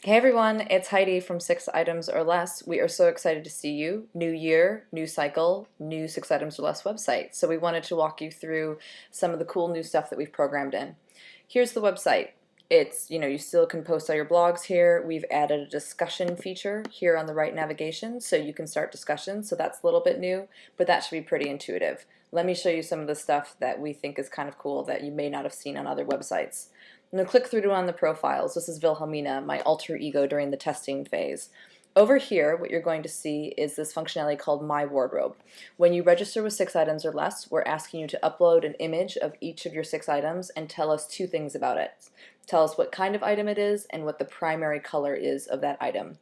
Hey everyone, it's Heidi from 6 Items or Less. We are so excited to see you. New year, new cycle, new 6 Items or Less website. So we wanted to walk you through some of the cool new stuff that we've programmed in. Here's the website. You still can post all your blogs here. We've added a discussion feature here on the right navigation so you can start discussions. So that's a little bit new, but that should be pretty intuitive. Let me show you some of the stuff that we think is kind of cool that you may not have seen on other websites. I'm going to click through to on the profiles. This is Wilhelmina, my alter ego during the testing phase. Over here, what you're going to see is this functionality called My Wardrobe. When you register with 6 Items or Less, we're asking you to upload an image of each of your 6 items and tell us 2 things about it. Tell us what kind of item it is and what the primary color is of that item.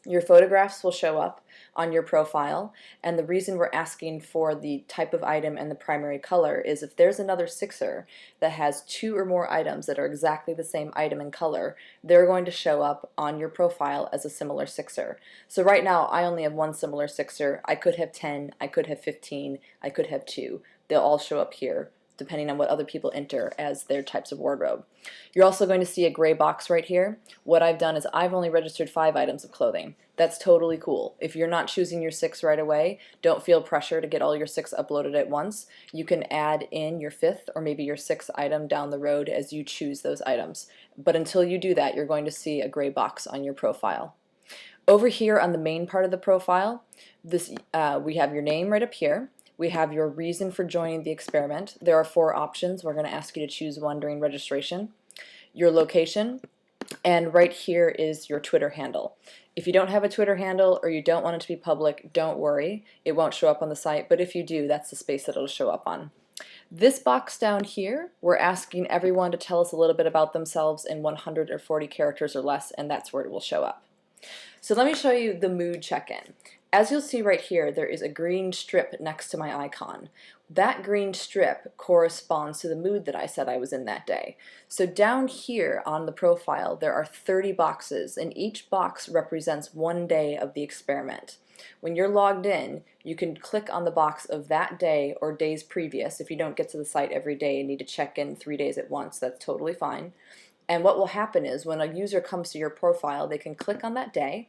Your photographs will show up on your profile, and the reason we're asking for the type of item and the primary color is if there's another Sixer that has 2 or more items that are exactly the same item and color, they're going to show up on your profile as a similar Sixer. So right now I only have one similar Sixer. I could have 10, I could have 15, I could have 2. They'll all show up here depending on what other people enter as their types of wardrobe. You're also going to see a gray box right here. What I've done is I've only registered 5 items of clothing. That's totally cool. If you're not choosing your 6 right away, don't feel pressure to get all your 6 uploaded at once. You can add in your 5th or maybe your 6th item down the road as you choose those items. But until you do that, you're going to see a gray box on your profile. Over here on the main part of the profile, we have your name right up here. We have your reason for joining the experiment. There are 4 options. We're going to ask you to choose one during registration. Your location, and right here is your Twitter handle. If you don't have a Twitter handle or you don't want it to be public, don't worry. It won't show up on the site, but if you do, that's the space that it'll show up on. This box down here, we're asking everyone to tell us a little bit about themselves in 140 characters or less, and that's where it will show up. So let me show you the mood check-in. As you'll see right here, there is a green strip next to my icon. That green strip corresponds to the mood that I said I was in that day. So down here on the profile, there are 30 boxes, and each box represents one day of the experiment. When you're logged in, you can click on the box of that day or days previous. If you don't get to the site every day and need to check in 3 days at once, that's totally fine. And what will happen is when a user comes to your profile, they can click on that day,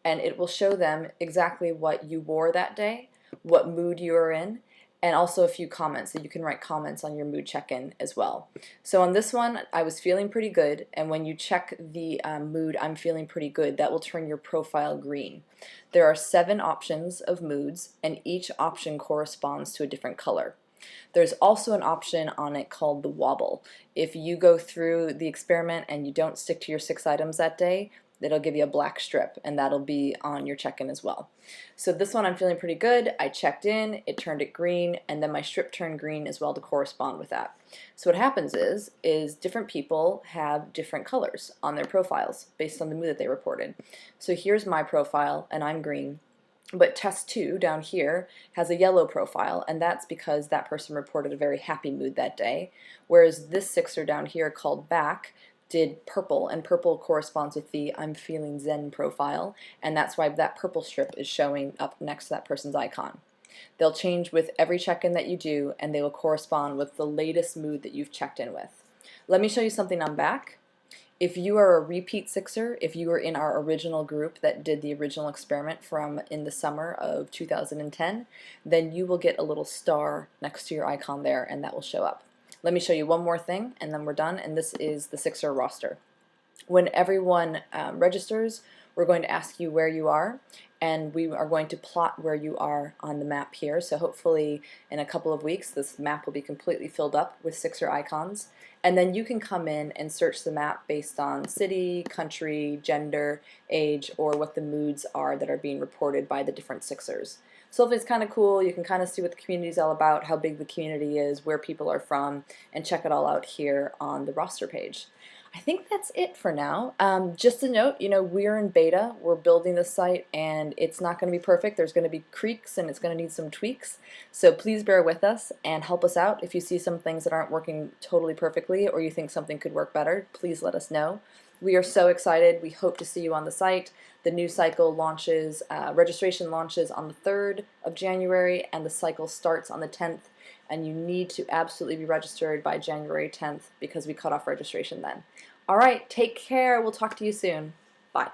and it will show them exactly what you wore that day, what mood you are in, and also a few comments. So you can write comments on your mood check-in as well. So on this one, I was feeling pretty good, and when you check the mood, I'm feeling pretty good, that will turn your profile green. There are 7 options of moods, and each option corresponds to a different color. There's also an option on it called the wobble. If you go through the experiment and you don't stick to your 6 items that day, it'll give you a black strip, and that'll be on your check-in as well. So this one I'm feeling pretty good. I checked in, it turned it green, and then my strip turned green as well to correspond with that. So what happens is different people have different colors on their profiles based on the mood that they reported. So here's my profile, and I'm green. But test 2 down here has a yellow profile, and that's because that person reported a very happy mood that day, whereas this Sixer down here called back did purple, and purple corresponds with the I'm feeling zen profile, and that's why that purple strip is showing up next to that person's icon. They'll change with every check-in that you do, and they will correspond with the latest mood that you've checked in with. Let me show you something on back. If you are a repeat Sixer, if you were in our original group that did the original experiment from in the summer of 2010, then you will get a little star next to your icon there, and that will show up. Let me show you one more thing, and then we're done, and this is the Sixer roster. When everyone registers, we're going to ask you where you are, and we are going to plot where you are on the map here. So hopefully in a couple of weeks this map will be completely filled up with Sixer icons, and then you can come in and search the map based on city, country, gender, age, or what the moods are that are being reported by the different Sixers. So it's kind of cool. You can kind of see what the community is all about, how big the community is, where people are from, and check it all out here on the roster page. I think that's it for now. Just a note, we're in beta. We're building this site, and it's not going to be perfect. There's going to be creaks, and it's going to need some tweaks. So please bear with us and help us out. If you see some things that aren't working totally perfectly, or you think something could work better, please let us know. We are so excited. We hope to see you on the site. The new cycle launches, registration launches on the 3rd of January, and the cycle starts on the 10th. And you need to absolutely be registered by January 10th because we cut off registration then. All right, take care. We'll talk to you soon. Bye.